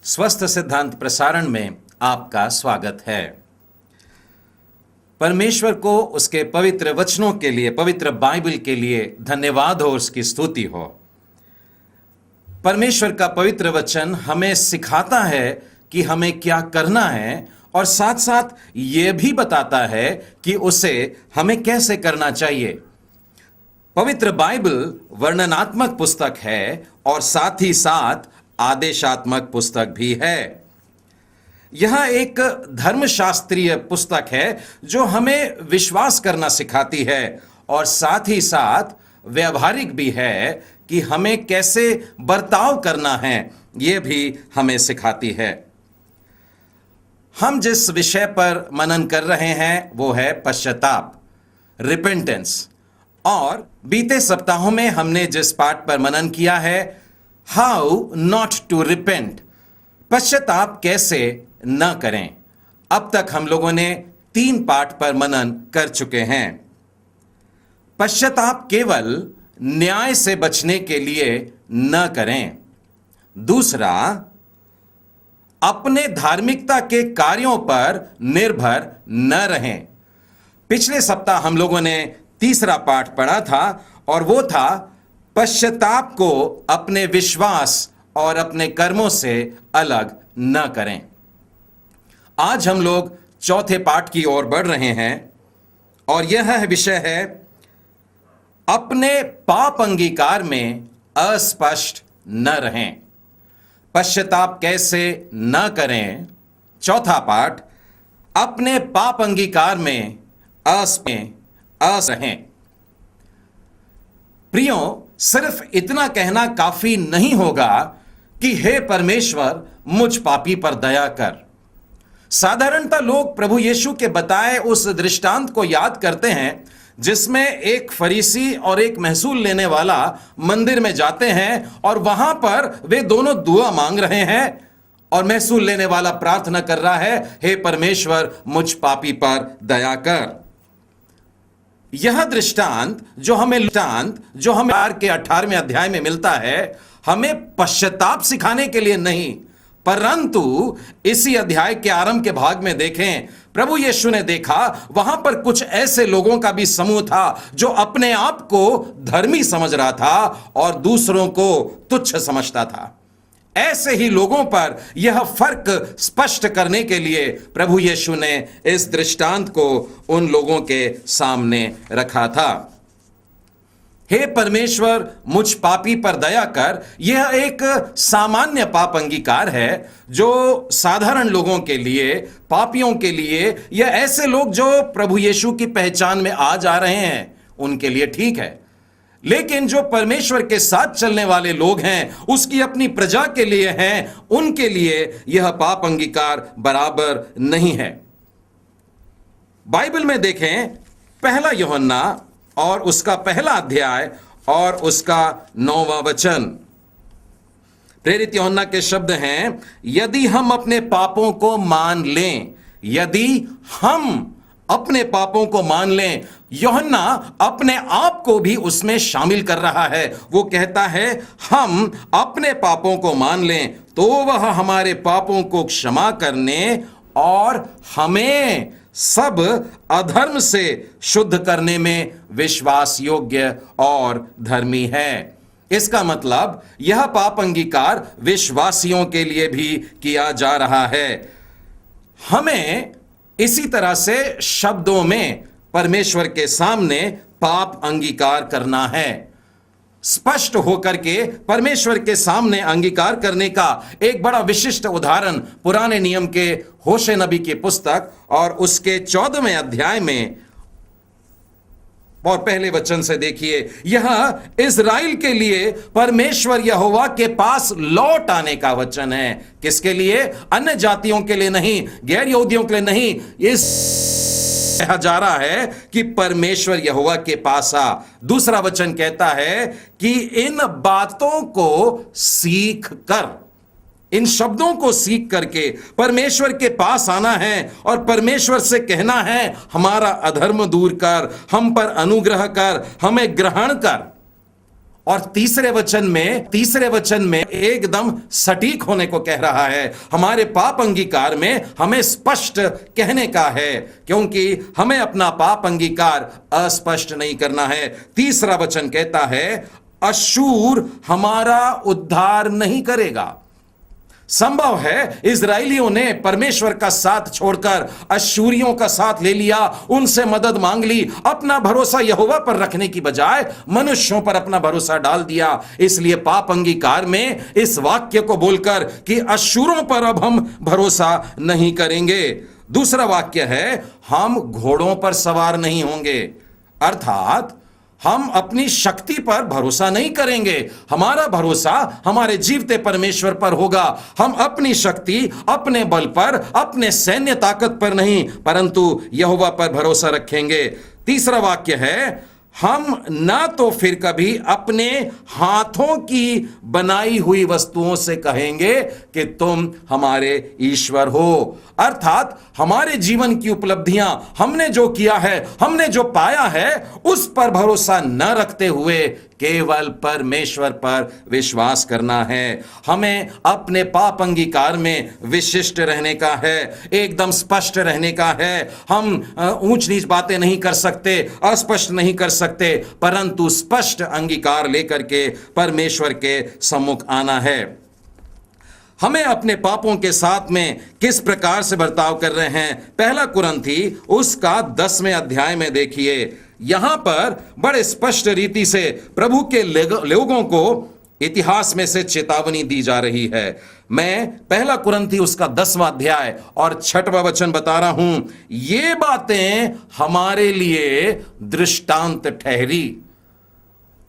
स्वस्थ सिद्धांत प्रसारण में आपका स्वागत है। परमेश्वर को उसके पवित्र वचनों के लिए, पवित्र बाइबल के लिए धन्यवाद हो, उसकी स्तुति हो। परमेश्वर का पवित्र वचन हमें सिखाता है कि हमें क्या करना है और साथ साथ यह भी बताता है कि उसे हमें कैसे करना चाहिए। पवित्र बाइबल वर्णनात्मक पुस्तक है और साथ ही साथ आदेशात्मक पुस्तक भी है। यह एक धर्मशास्त्रीय पुस्तक है जो हमें विश्वास करना सिखाती है और साथ ही साथ व्यवहारिक भी है कि हमें कैसे बर्ताव करना है, यह भी हमें सिखाती है। हम जिस विषय पर मनन कर रहे हैं वो है पश्चाताप, रिपेंटेंस। और बीते सप्ताहों में हमने जिस पाठ पर मनन किया है, हाउ नॉट टू रिपेंट, पश्चाताप कैसे न करें। अब तक हम लोगों ने 3 पाठ पर मनन कर चुके हैं। पश्चाताप केवल न्याय से बचने के लिए न करें। दूसरा, अपने धार्मिकता के कार्यों पर निर्भर न रहें। पिछले सप्ताह हम लोगों ने तीसरा पाठ पढ़ा था और वो था पश्चाताप को अपने विश्वास और अपने कर्मों से अलग न करें। आज हम लोग चौथे पाठ की ओर बढ़ रहे हैं और यह विषय है अपने पाप अंगीकार में अस्पष्ट न रहें। पश्चाताप कैसे न करें। चौथा पाठ, अपने पाप अंगीकार में रहें। प्रियो, सिर्फ इतना कहना काफी नहीं होगा कि हे परमेश्वर मुझ पापी पर दया कर। साधारणतः लोग प्रभु यीशु के बताए उस दृष्टांत को याद करते हैं जिसमें एक फरीसी और एक महसूल लेने वाला मंदिर में जाते हैं और वहां पर वे दोनों दुआ मांग रहे हैं और महसूल लेने वाला प्रार्थना कर रहा है, हे परमेश्वर मुझ पापी पर दया कर। यह दृष्टांत जो हमें के 18वें अध्याय में मिलता है, हमें पश्चाताप सिखाने के लिए नहीं, परंतु इसी अध्याय के आरंभ के भाग में देखें, प्रभु यीशु ने देखा वहां पर कुछ ऐसे लोगों का भी समूह था जो अपने आप को धर्मी समझ रहा था और दूसरों को तुच्छ समझता था। ऐसे ही लोगों पर यह फर्क स्पष्ट करने के लिए प्रभु यीशु ने इस दृष्टांत को उन लोगों के सामने रखा था। हे परमेश्वर मुझ पापी पर दया कर, यह एक सामान्य पाप अंगीकार है जो साधारण लोगों के लिए, पापियों के लिए, या ऐसे लोग जो प्रभु यीशु की पहचान में आ जा रहे हैं उनके लिए ठीक है। लेकिन जो परमेश्वर के साथ चलने वाले लोग हैं, उसकी अपनी प्रजा के लिए हैं, उनके लिए यह पाप अंगीकार बराबर नहीं है। बाइबल में देखें, पहला यूहन्ना और उसका पहला अध्याय और उसका 9वां वचन। प्रेरित यूहन्ना के शब्द हैं, यदि हम अपने पापों को मान लें, यदि हम अपने पापों को मान लें। यूहन्ना अपने आप को भी उसमें शामिल कर रहा है। वो कहता है हम अपने पापों को मान लें तो वह हमारे पापों को क्षमा करने और हमें सब अधर्म से शुद्ध करने में विश्वास योग्य और धर्मी है। इसका मतलब यह पाप अंगीकार विश्वासियों के लिए भी किया जा रहा है। हमें इसी तरह से शब्दों में परमेश्वर के सामने पाप अंगीकार करना है। स्पष्ट होकर के परमेश्वर के सामने अंगीकार करने का एक बड़ा विशिष्ट उदाहरण पुराने नियम के होशे नबी की पुस्तक और उसके 14वें अध्याय में और पहले वचन से देखिए। यह इज़राइल के लिए परमेश्वर यहोवा के पास लौट आने का वचन है। किसके लिए? अन्य जातियों के लिए नहीं, गैर यहूदियों के लिए नहीं। इस कहा जा रहा है कि परमेश्वर यहोवा के पास आ। दूसरा वचन कहता है कि इन बातों को सीख कर, इन शब्दों को सीख करके परमेश्वर के पास आना है और परमेश्वर से कहना है हमारा अधर्म दूर कर, हम पर अनुग्रह कर, हमें ग्रहण कर। और तीसरे वचन में एकदम सटीक होने को कह रहा है। हमारे पाप अंगीकार में हमें स्पष्ट कहने का है, क्योंकि हमें अपना पाप अंगीकार अस्पष्ट नहीं करना है। तीसरा वचन कहता है अश्शूर हमारा उद्धार नहीं करेगा। संभव है इजरायलियों ने परमेश्वर का साथ छोड़कर अश्शूरियों का साथ ले लिया, उनसे मदद मांग ली, अपना भरोसा यहोवा पर रखने की बजाय मनुष्यों पर अपना भरोसा डाल दिया। इसलिए पाप अंगीकार में इस वाक्य को बोलकर कि अश्शूरों पर अब हम भरोसा नहीं करेंगे। दूसरा वाक्य है हम घोड़ों पर सवार नहीं होंगे, अर्थात हम अपनी शक्ति पर भरोसा नहीं करेंगे। हमारा भरोसा हमारे जीवते परमेश्वर पर होगा। हम अपनी शक्ति, अपने बल पर, अपने सैन्य ताकत पर नहीं, परंतु यहोवा पर भरोसा रखेंगे। तीसरा वाक्य है हम ना तो फिर कभी अपने हाथों की बनाई हुई वस्तुओं से कहेंगे कि तुम हमारे ईश्वर हो, अर्थात हमारे जीवन की उपलब्धियां, हमने जो किया है, हमने जो पाया है, उस पर भरोसा न रखते हुए केवल परमेश्वर पर विश्वास करना है। हमें अपने पाप अंगीकार में विशिष्ट रहने का है, एकदम स्पष्ट रहने का है। हम ऊंच नीच बातें नहीं कर सकते, अस्पष्ट नहीं कर सकते, परंतु स्पष्ट अंगीकार लेकर के परमेश्वर के सम्मुख आना है। हमें अपने पापों के साथ में किस प्रकार से बर्ताव कर रहे हैं, पहला कुरिन्थी उसका 10वें अध्याय में देखिए। यहां पर बड़े स्पष्ट रीति से प्रभु के लोगों को इतिहास में से चेतावनी दी जा रही है। मैं पहला कुरिन्थी उसका 10वां अध्याय और 6वां वचन बता रहा हूं। ये बातें हमारे लिए दृष्टांत ठहरी।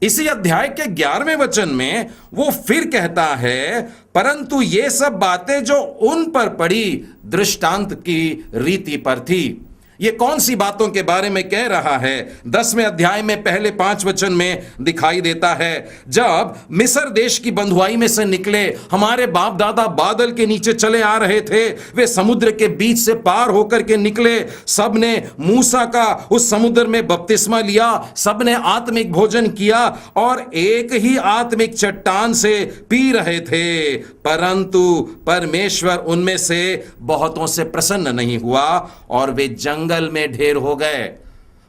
इसी अध्याय के 11वें वचन में वो फिर कहता है परंतु ये सब बातें जो उन पर पड़ी दृष्टांत की रीति पर थी। ये कौन सी बातों के बारे में कह रहा है? 10वें अध्याय में पहले 5 वचन में दिखाई देता है। जब मिस्र देश की बंधुआई में से निकले, हमारे बाप दादा बादल के नीचे चले आ रहे थे, वे समुद्र के बीच से पार होकर के निकले। सब ने मूसा का उस समुद्र में बपतिस्मा लिया, सब ने आत्मिक भोजन किया और एक ही आत्मिक चट्टान से पी रहे थे, परंतु परमेश्वर उनमें से बहुतों से प्रसन्न नहीं हुआ और वे जंगल में ढेर हो गए।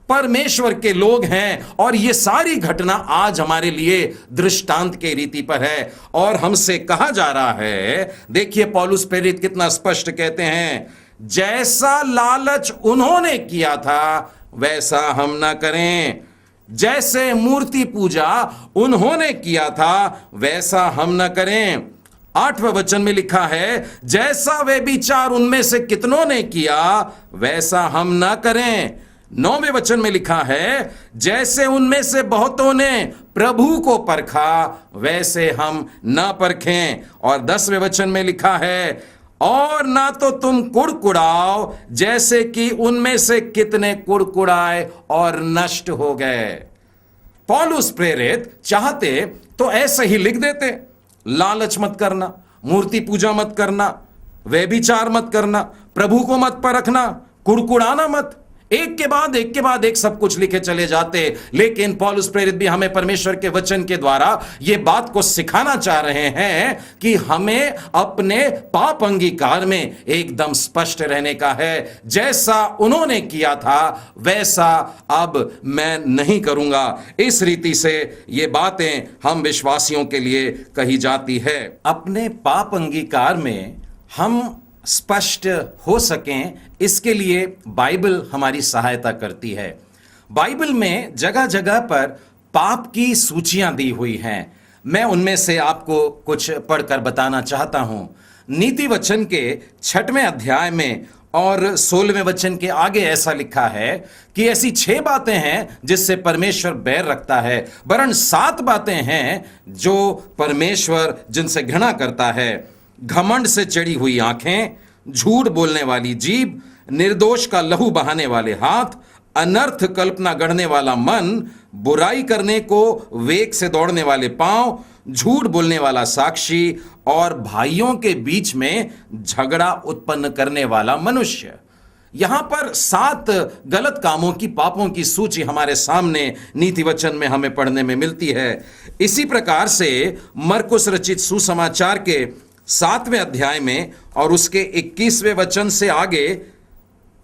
परमेश्वर के लोग हैं और ये सारी घटना आज हमारे लिए दृष्टांत के रीति पर है और हमसे कहा जा रहा है। देखिए पौलुस प्रेरित कितना स्पष्ट कहते हैं, जैसा लालच उन्होंने किया था वैसा हम ना करें, जैसे मूर्ति पूजा उन्होंने किया था वैसा हम न करें। 8वें वचन में लिखा है, जैसा वे विचार उनमें से कितनों ने किया वैसा हम ना करें। 9वें वचन में लिखा है, जैसे उनमें से बहुतों ने प्रभु को परखा वैसे हम ना परखें। और 10वें वचन में लिखा है, और ना तो तुम कुड़कुड़ाओ जैसे कि उनमें से कितने कुड़कुड़ाए और नष्ट हो गए। पौलुस प्रेरित चाहते तो ऐसे ही लिख देते, लालच मत करना, मूर्ति पूजा मत करना, व्यभिचार मत करना, प्रभु को मत परखना, कुड़कुड़ाना मत, एक के बाद एक सब कुछ लिखे चले जाते। लेकिन पौलुस प्रेरित भी हमें परमेश्वर के वचन के द्वारा यह बात को सिखाना चाह रहे हैं कि हमें अपने पाप अंगीकार में एकदम स्पष्ट रहने का है। जैसा उन्होंने किया था वैसा अब मैं नहीं करूंगा। इस रीति से ये बातें हम विश्वासियों के लिए कही जाती है। अपने पाप अंगीकार में हम स्पष्ट हो सकें, इसके लिए बाइबल हमारी सहायता करती है। बाइबल में जगह जगह पर पाप की सूचियां दी हुई हैं। मैं उनमें से आपको कुछ पढ़कर बताना चाहता हूं। नीति वचन के 6वें अध्याय में और 16वें वचन के आगे ऐसा लिखा है कि ऐसी 6 बातें हैं जिससे परमेश्वर बैर रखता है, वरन 7 बातें हैं जो परमेश्वर जिनसे घृणा करता है। घमंड से चढ़ी हुई आंखें, झूठ बोलने वाली जीभ, निर्दोष का लहू बहाने वाले हाथ, अनर्थ कल्पना गढ़ने वाला मन, बुराई करने को वेग से दौड़ने वाले पांव, झूठ बोलने वाला साक्षी और भाइयों के बीच में झगड़ा उत्पन्न करने वाला मनुष्य। यहां पर 7 गलत कामों की, पापों की सूची हमारे सामने नीति वचन में हमें पढ़ने में मिलती है। इसी प्रकार से मरकुस रचित सुसमाचार के 7वें अध्याय में और उसके 21वें वचन से आगे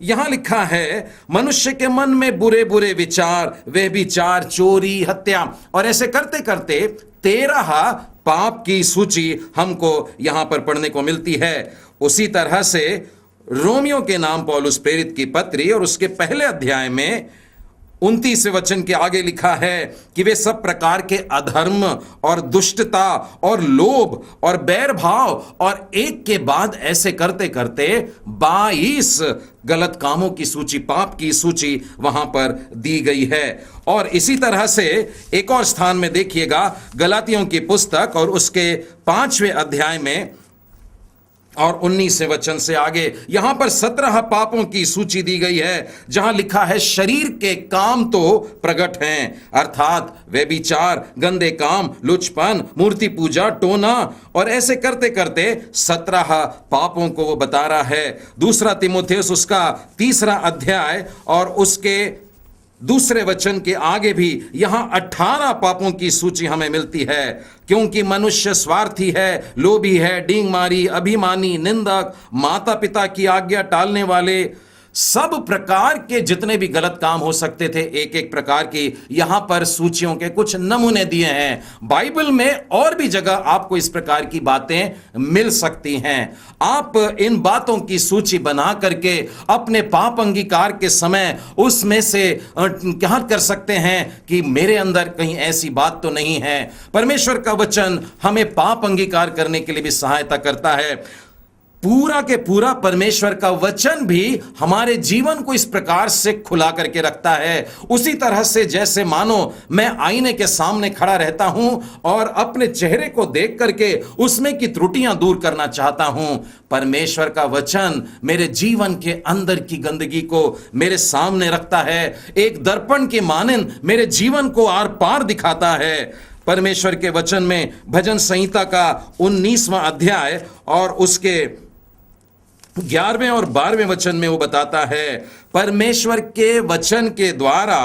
यहां लिखा है, मनुष्य के मन में बुरे बुरे विचार, वे विचार, चोरी, हत्या, और ऐसे करते करते 13 पाप की सूची हमको यहां पर पढ़ने को मिलती है। उसी तरह से रोमियो के नाम पौलुस प्रेरित की पत्री और उसके पहले अध्याय में 29वें वचन के आगे लिखा है कि वे सब प्रकार के अधर्म और दुष्टता और लोभ और बैर भाव और एक के बाद ऐसे करते करते 22 गलत कामों की सूची, पाप की सूची वहां पर दी गई है। और इसी तरह से एक और स्थान में देखिएगा, गलातियों की पुस्तक और उसके 5वें अध्याय में और 19वें वचन से आगे यहां पर 17 पापों की सूची दी गई है, जहां लिखा है शरीर के काम तो प्रकट हैं, अर्थात व्यभिचार, गंदे काम, लुचपन, मूर्ति पूजा, टोना, और ऐसे करते करते 17 पापों को वो बता रहा है। दूसरा तिमोथेयुस उसका 3रा अध्याय और उसके दूसरे वचन के आगे भी यहां 18 पापों की सूची हमें मिलती है। क्योंकि मनुष्य स्वार्थी है, लोभी है, डींग मारी, अभिमानी, निंदक, माता पिता की आज्ञा टालने वाले, सब प्रकार के जितने भी गलत काम हो सकते थे, एक एक प्रकार की यहां पर सूचियों के कुछ नमूने दिए हैं। बाइबल में और भी जगह आपको इस प्रकार की बातें मिल सकती हैं। आप इन बातों की सूची बना करके अपने पाप अंगीकार के समय उसमें से क्या कर सकते हैं कि मेरे अंदर कहीं ऐसी बात तो नहीं है। परमेश्वर का वचन हमें पाप अंगीकार करने के लिए भी सहायता करता है। पूरा के पूरा परमेश्वर का वचन भी हमारे जीवन को इस प्रकार से खुला करके रखता है, उसी तरह से जैसे मानो मैं आईने के सामने खड़ा रहता हूं और अपने चेहरे को देख करके उसमें की त्रुटियां दूर करना चाहता हूं। परमेश्वर का वचन मेरे जीवन के अंदर की गंदगी को मेरे सामने रखता है, एक दर्पण के मानन मेरे जीवन को आर पार दिखाता है। परमेश्वर के वचन में भजन संहिता का 19वां अध्याय और उसके 11वें और 12वें वचन में वो बताता है, परमेश्वर के वचन के द्वारा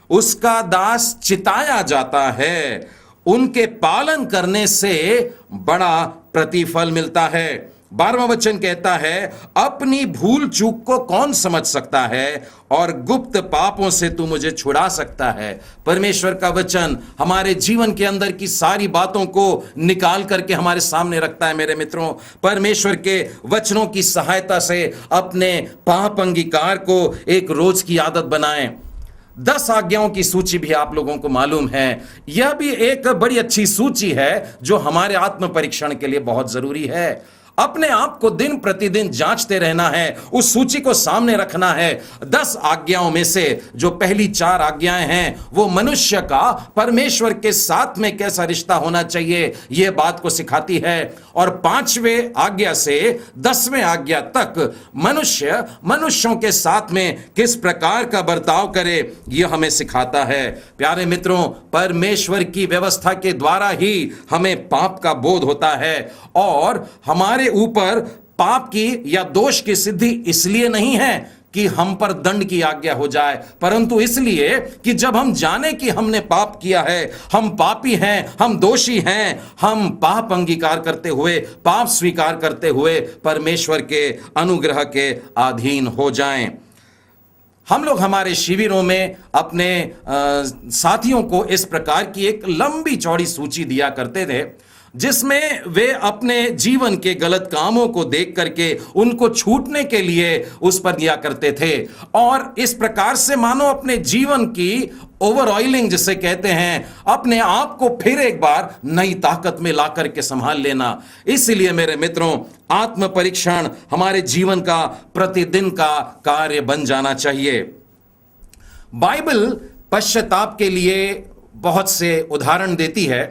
उसका दास चिताया जाता है, उनके पालन करने से बड़ा प्रतिफल मिलता है। 12वां वचन कहता है, अपनी भूल चूक को कौन समझ सकता है और गुप्त पापों से तू मुझे छुड़ा सकता है। परमेश्वर का वचन हमारे जीवन के अंदर की सारी बातों को निकाल करके हमारे सामने रखता है। मेरे मित्रों, परमेश्वर के वचनों की सहायता से अपने पाप अंगीकार को एक रोज की आदत बनाएं। 10 आज्ञाओं की सूची भी आप लोगों को मालूम है। यह भी एक बड़ी अच्छी सूची है जो हमारे आत्म परीक्षण के लिए बहुत जरूरी है। अपने आप को दिन प्रतिदिन जांचते रहना है, उस सूची को सामने रखना है। 10 आज्ञाओं में से जो पहली 4 आज्ञाएं हैं वो मनुष्य का परमेश्वर के साथ में कैसा रिश्ता होना चाहिए यह बात को सिखाती है, और 5वें आज्ञा से 10वें आज्ञा तक मनुष्य मनुष्यों के साथ में किस प्रकार का बर्ताव करे यह हमें सिखाता है। प्यारे मित्रों, परमेश्वर की व्यवस्था के द्वारा ही हमें पाप का बोध होता है, और हमारे ऊपर पाप की या दोष की सिद्धि इसलिए नहीं है कि हम पर दंड की आज्ञा हो जाए, परंतु इसलिए कि जब हम जाने कि हमने पाप किया है, हम पापी हैं, हम दोषी हैं, हम पाप अंगीकार करते हुए, पाप स्वीकार करते हुए परमेश्वर के अनुग्रह के अधीन हो जाएं। हम लोग हमारे शिविरों में अपने साथियों को इस प्रकार की एक लंबी चौड़ी सूची दिया करते थे, जिसमें वे अपने जीवन के गलत कामों को देख करके उनको छूटने के लिए उस पर दिया करते थे, और इस प्रकार से मानो अपने जीवन की ओवर ऑयलिंग जिसे कहते हैं, अपने आप को फिर एक बार नई ताकत में ला करके संभाल लेना। इसलिए मेरे मित्रों, आत्म परीक्षण हमारे जीवन का प्रतिदिन का कार्य बन जाना चाहिए। बाइबल पश्चाताप के लिए बहुत से उदाहरण देती है।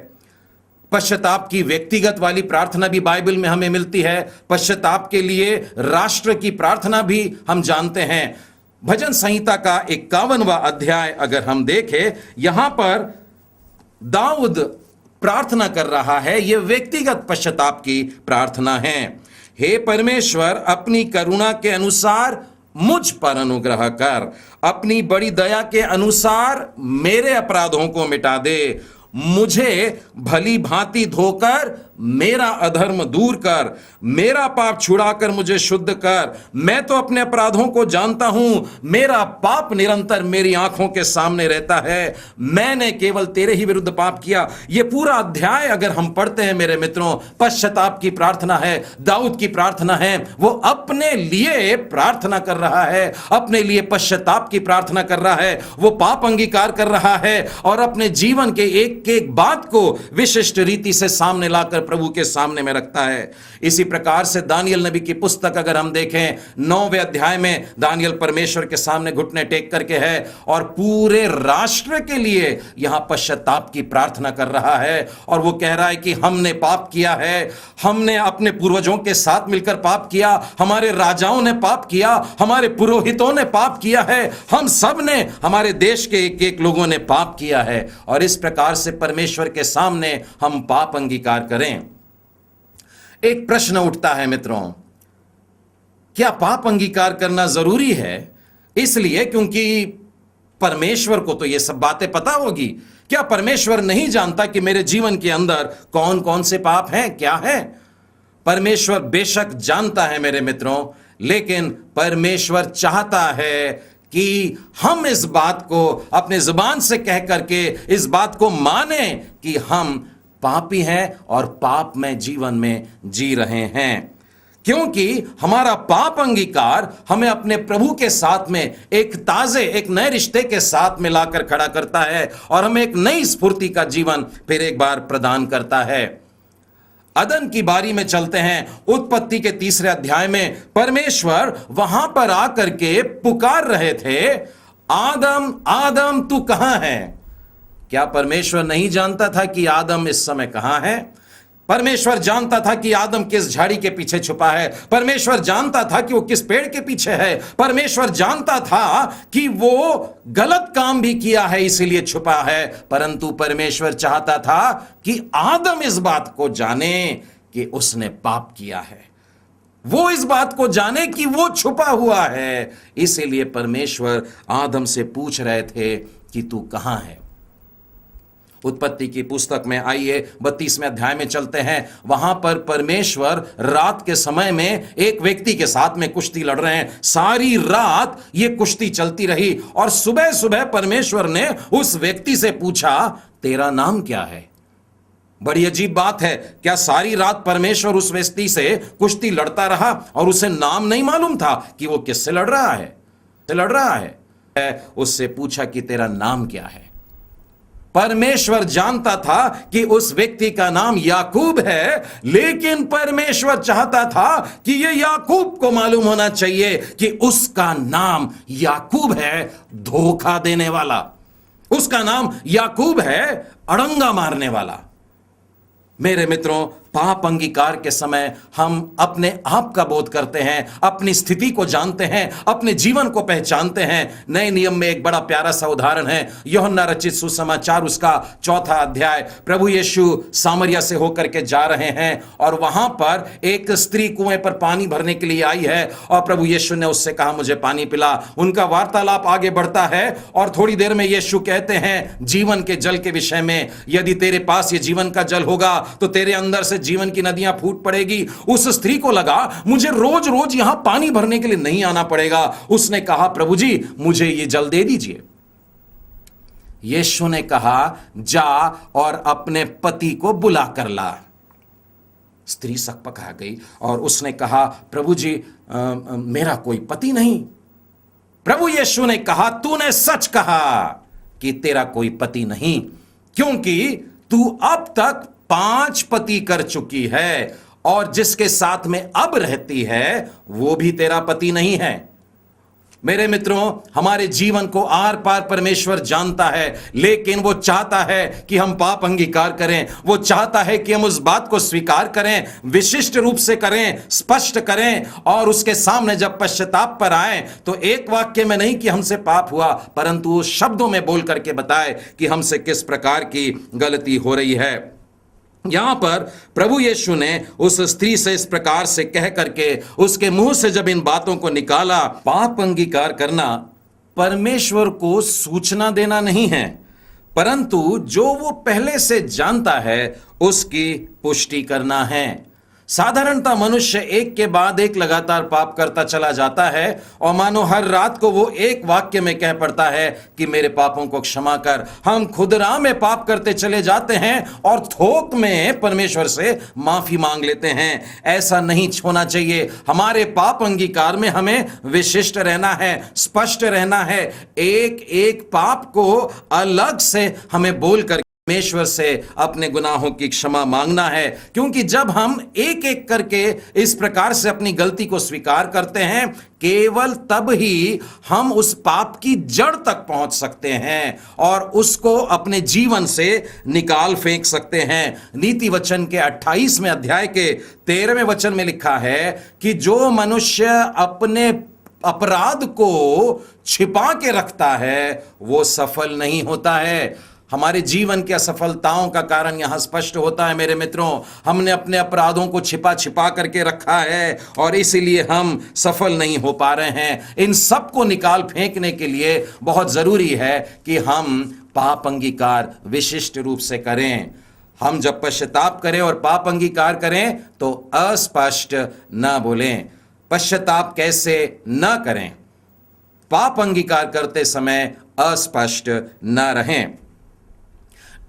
पश्चाताप की व्यक्तिगत वाली प्रार्थना भी बाइबल में हमें मिलती है। पश्चाताप के लिए राष्ट्र की प्रार्थना भी हम जानते हैं। भजन संहिता का 51वां अध्याय अगर हम देखें, यहां पर दाऊद प्रार्थना कर रहा है। यह व्यक्तिगत पश्चाताप की प्रार्थना है। हे परमेश्वर, अपनी करुणा के अनुसार मुझ पर अनुग्रह कर, अपनी बड़ी दया के अनुसार मेरे अपराधों को मिटा दे, मुझे भली भांति धोकर मेरा अधर्म दूर कर, मेरा पाप छुड़ाकर मुझे शुद्ध कर। मैं तो अपने अपराधों को जानता हूं, मेरा पाप निरंतर मेरी आंखों के सामने रहता है। मैंने केवल तेरे ही विरुद्ध पाप किया। यह पूरा अध्याय अगर हम पढ़ते हैं मेरे मित्रों, पश्चाताप की प्रार्थना है, दाऊद की प्रार्थना है। वो अपने लिए प्रार्थना कर रहा है, अपने लिए पश्चाताप की प्रार्थना कर रहा है, वो पाप अंगीकार कर रहा है और अपने जीवन के एक एक बात को विशिष्ट रीति से सामने लाकर प्रभु के सामने में रखता है। इसी प्रकार से दानियल नबी की पुस्तक अगर हम देखें, 9वें अध्याय में दानियल परमेश्वर के सामने घुटने टेक करके है और पूरे राष्ट्र के लिए यहां पश्चाताप की प्रार्थना कर रहा है। और वो कह रहा है कि हमने पाप किया है, हमने अपने पूर्वजों के साथ मिलकर पाप किया, हमारे राजाओं ने पाप किया, हमारे पुरोहितों ने पाप किया है, हम सब ने, हमारे देश के एक एक लोगों ने पाप किया है। और इस प्रकार से परमेश्वर के सामने हम पाप अंगीकार करें। एक प्रश्न उठता है मित्रों, क्या पाप अंगीकार करना जरूरी है? इसलिए क्योंकि परमेश्वर को तो ये सब बातें पता होगी। क्या परमेश्वर नहीं जानता कि मेरे जीवन के अंदर कौन कौन से पाप हैं, क्या है? परमेश्वर बेशक जानता है मेरे मित्रों, लेकिन परमेश्वर चाहता है कि हम इस बात को अपने जुबान से कह करके इस बात को माने कि हम पापी हैं और पाप में जीवन में जी रहे हैं। क्योंकि हमारा पाप अंगीकार हमें अपने प्रभु के साथ में एक ताजे, एक नए रिश्ते के साथ में लाकर खड़ा करता है और हमें एक नई स्फूर्ति का जीवन फिर एक बार प्रदान करता है। अदन की बारी में चलते हैं। उत्पत्ति के 3रे अध्याय में परमेश्वर वहां पर आकर के पुकार रहे थे, आदम आदम तू कहां है? क्या परमेश्वर नहीं जानता था कि आदम इस समय कहां है? परमेश्वर जानता था कि आदम किस झाड़ी के पीछे छुपा है। परमेश्वर जानता था कि वो किस पेड़ के पीछे है। परमेश्वर जानता था कि वो गलत काम भी किया है, इसीलिए छुपा है। परंतु परमेश्वर चाहता था कि आदम इस बात को जाने कि उसने पाप किया है, वो इस बात को जाने कि वो छुपा हुआ है। इसीलिए परमेश्वर आदम से पूछ रहे थे कि तू कहां है। उत्पत्ति की पुस्तक में आइए 32वें अध्याय में चलते हैं। वहां पर परमेश्वर रात के समय में एक व्यक्ति के साथ में कुश्ती लड़ रहे हैं। सारी रात ये कुश्ती चलती रही और सुबह सुबह परमेश्वर ने उस व्यक्ति से पूछा, तेरा नाम क्या है? बड़ी अजीब बात है, क्या सारी रात परमेश्वर उस व्यक्ति से कुश्ती लड़ता रहा और उसे नाम नहीं मालूम था कि वो किससे लड़ रहा है? उससे पूछा कि तेरा नाम क्या है? परमेश्वर जानता था कि उस व्यक्ति का नाम याकूब है, लेकिन परमेश्वर चाहता था कि यह याकूब को मालूम होना चाहिए कि उसका नाम याकूब है, धोखा देने वाला। उसका नाम याकूब है, अड़ंगा मारने वाला। मेरे मित्रों, पाप अंगीकार के समय हम अपने आप का बोध करते हैं, अपनी स्थिति को जानते हैं, अपने जीवन को पहचानते हैं। नए नियम में एक बड़ा प्यारा सा उदाहरण है, यूहन्ना रचित सुसमाचार उसका 4था अध्याय। प्रभु यीशु सामरिया से होकर के जा रहे हैं और वहां पर एक स्त्री कुएं पर पानी भरने के लिए आई है और प्रभु यीशु ने उससे कहा, मुझे पानी पिला। उनका वार्तालाप आगे बढ़ता है और थोड़ी देर में यीशु कहते हैं जीवन के जल के विषय में, यदि तेरे पास ये जीवन का जल होगा तो तेरे अंदर से जीवन की नदियां फूट पड़ेगी। उस स्त्री को लगा, मुझे रोज रोज यहां पानी भरने के लिए नहीं आना पड़ेगा। उसने कहा, प्रभु जी मुझे ये जल दे दीजिए। यीशु ने कहा, जा और अपने पति को बुला कर ला। स्त्री सकपका गई और उसने कहा, प्रभु जी मेरा कोई पति नहीं। प्रभु यीशु ने कहा, तूने सच कहा कि तेरा कोई पति नहीं, क्योंकि तू अब तक 5 पति कर चुकी है और जिसके साथ में अब रहती है वो भी तेरा पति नहीं है। मेरे मित्रों, हमारे जीवन को आर पार परमेश्वर जानता है, लेकिन वो चाहता है कि हम पाप अंगीकार करें। वो चाहता है कि हम उस बात को स्वीकार करें, विशिष्ट रूप से करें, स्पष्ट करें और उसके सामने जब पश्चाताप पर आए तो एक वाक्य में नहीं कि हमसे पाप हुआ, परंतु वो शब्दों में बोल करके बताए कि हमसे किस प्रकार की गलती हो रही है। यहां पर प्रभु यीशु ने उस स्त्री से इस प्रकार से कह करके उसके मुंह से जब इन बातों को निकाला, पाप अंगीकार करना परमेश्वर को सूचना देना नहीं है, परंतु जो वो पहले से जानता है उसकी पुष्टि करना है। साधारणतः मनुष्य एक के बाद एक लगातार पाप करता चला जाता है और मानो हर रात को वो एक वाक्य में कह पड़ता है कि मेरे पापों को क्षमा कर। हम खुदरा में पाप करते चले जाते हैं और थोक में परमेश्वर से माफी मांग लेते हैं। ऐसा नहीं होना चाहिए। हमारे पाप अंगीकार में हमें विशिष्ट रहना है, स्पष्ट रहना है। एक एक पाप को अलग से हमें बोलकर परमेश्वर से अपने गुनाहों की क्षमा मांगना है, क्योंकि जब हम एक एक करके इस प्रकार से अपनी गलती को स्वीकार करते हैं, केवल तब ही हम उस पाप की जड़ तक पहुंच सकते हैं और उसको अपने जीवन से निकाल फेंक सकते हैं। नीति वचन के 28वें अध्याय के 13वें वचन में लिखा है कि जो मनुष्य अपने अपराध को छिपा के रखता है वो सफल नहीं होता है। हमारे जीवन की असफलताओं का कारण यहां स्पष्ट होता है मेरे मित्रों। हमने अपने अपराधों को छिपा छिपा करके रखा है और इसीलिए हम सफल नहीं हो पा रहे हैं। इन सब को निकाल फेंकने के लिए बहुत जरूरी है कि हम पाप अंगीकार विशिष्ट रूप से करें। हम जब पश्चाताप करें और पाप अंगीकार करें तो अस्पष्ट न बोलें। पश्चाताप कैसे न करें? पाप अंगीकार करते समय अस्पष्ट न रहें।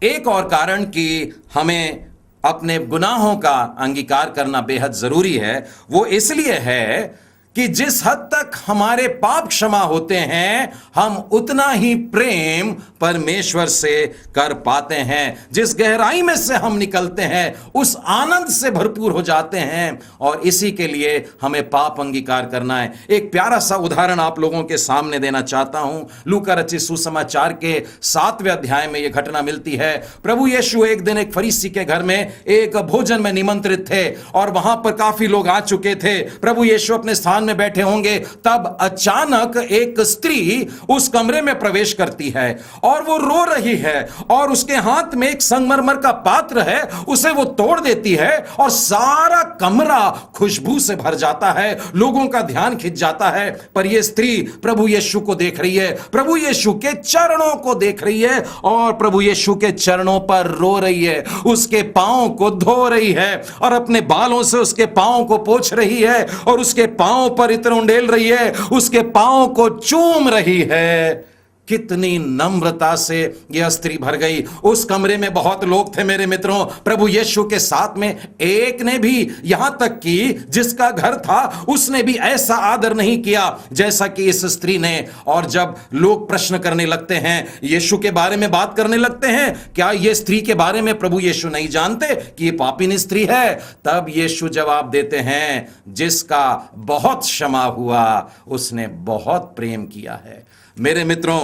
एक और कारण कि हमें अपने गुनाहों का अंगीकार करना बेहद जरूरी है, वो इसलिए है कि जिस हद तक हमारे पाप क्षमा होते हैं, हम उतना ही प्रेम परमेश्वर से कर पाते हैं। जिस गहराई में से हम निकलते हैं, उस आनंद से भरपूर हो जाते हैं और इसी के लिए हमें पाप अंगीकार करना है। एक प्यारा सा उदाहरण आप लोगों के सामने देना चाहता हूं। लूका रचित सुसमाचार के 7वें अध्याय में यह घटना मिलती है। प्रभु यीशु एक दिन एक फरीसी के घर में एक भोजन में निमंत्रित थे और वहां पर काफी लोग आ चुके थे। प्रभु यीशु अपने स्थान में बैठे होंगे, तब अचानक एक स्त्री उस कमरे में प्रवेश करती है और वो रो रही है और उसके हाथ में एक संगमरमर का पात्र है, उसे वो तोड़ देती है और सारा कमरा खुशबू से भर जाता है। लोगों का ध्यान खिंच जाता है, पर यह स्त्री प्रभु यीशु को देख रही है, प्रभु यीशु के चरणों को देख रही है और प्रभु यीशु के चरणों पर रो रही है, उसके पांव को धो रही है और अपने बालों से उसके पांव को पोंछ रही है और उसके पांव पर इत्र उंडेल रही है, उसके पांव को चूम रही है। कितनी नम्रता से यह स्त्री भर गई। उस कमरे में बहुत लोग थे मेरे मित्रों, प्रभु यीशु के साथ में एक ने भी, यहां तक कि जिसका घर था उसने भी ऐसा आदर नहीं किया जैसा कि इस स्त्री ने। और जब लोग प्रश्न करने लगते हैं, यीशु के बारे में बात करने लगते हैं, क्या यह स्त्री के बारे में प्रभु यीशु नहीं जानते कि यह पापिन स्त्री है? तब यीशु जवाब देते हैं, जिसका बहुत क्षमा हुआ उसने बहुत प्रेम किया है। मेरे मित्रों,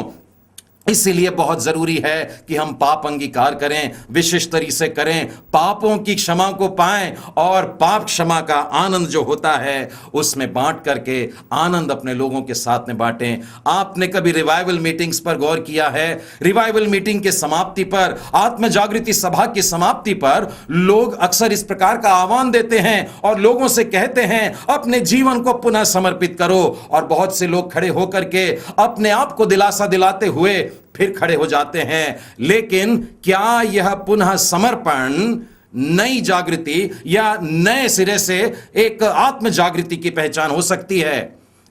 इसीलिए बहुत जरूरी है कि हम पाप अंगीकार करें, विशिष्ट तरीके से करें, पापों की क्षमा को पाएं और पाप क्षमा का आनंद जो होता है उसमें बांट करके आनंद अपने लोगों के साथ में बांटें। आपने कभी रिवाइवल मीटिंग्स पर गौर किया है? रिवाइवल मीटिंग के समाप्ति पर, आत्म जागृति सभा की समाप्ति पर लोग अक्सर इस प्रकार का आह्वान देते हैं और लोगों से कहते हैं अपने जीवन को पुनः समर्पित करो, और बहुत से लोग खड़े होकर के अपने आप को दिलासा दिलाते हुए फिर खड़े हो जाते हैं। लेकिन क्या यह पुनः समर्पण नई जागृति या नए सिरे से एक आत्म जागृति की पहचान हो सकती है?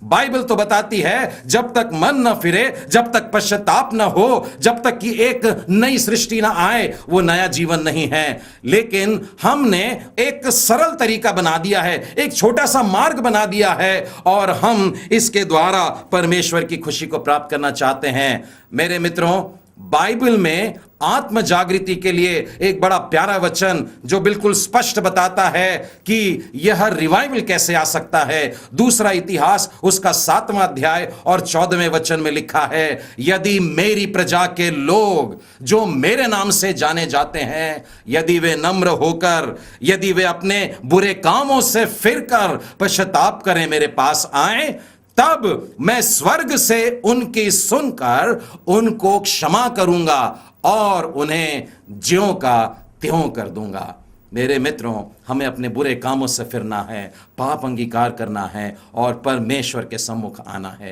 बाइबल तो बताती है जब तक मन न फिरे, जब तक पश्चाताप न हो, जब तक कि एक नई सृष्टि ना आए, वो नया जीवन नहीं है। लेकिन हमने एक सरल तरीका बना दिया है, एक छोटा सा मार्ग बना दिया है और हम इसके द्वारा परमेश्वर की खुशी को प्राप्त करना चाहते हैं। मेरे मित्रों, बाइबल में आत्म जागृति के लिए एक बड़ा प्यारा वचन जो बिल्कुल स्पष्ट बताता है कि यह रिवाइवल कैसे आ सकता है। दूसरा इतिहास उसका 7वां अध्याय और 14वें वचन में लिखा है, यदि मेरी प्रजा के लोग जो मेरे नाम से जाने जाते हैं, यदि वे नम्र होकर, यदि वे अपने बुरे कामों से फिरकर पश्चाताप करें, मेरे पास आए, तब मैं स्वर्ग से उनकी सुनकर उनको क्षमा करूंगा और उन्हें ज्यों का त्यों कर दूंगा। मेरे मित्रों, हमें अपने बुरे कामों से फिरना है, पाप अंगीकार करना है और परमेश्वर के सम्मुख आना है।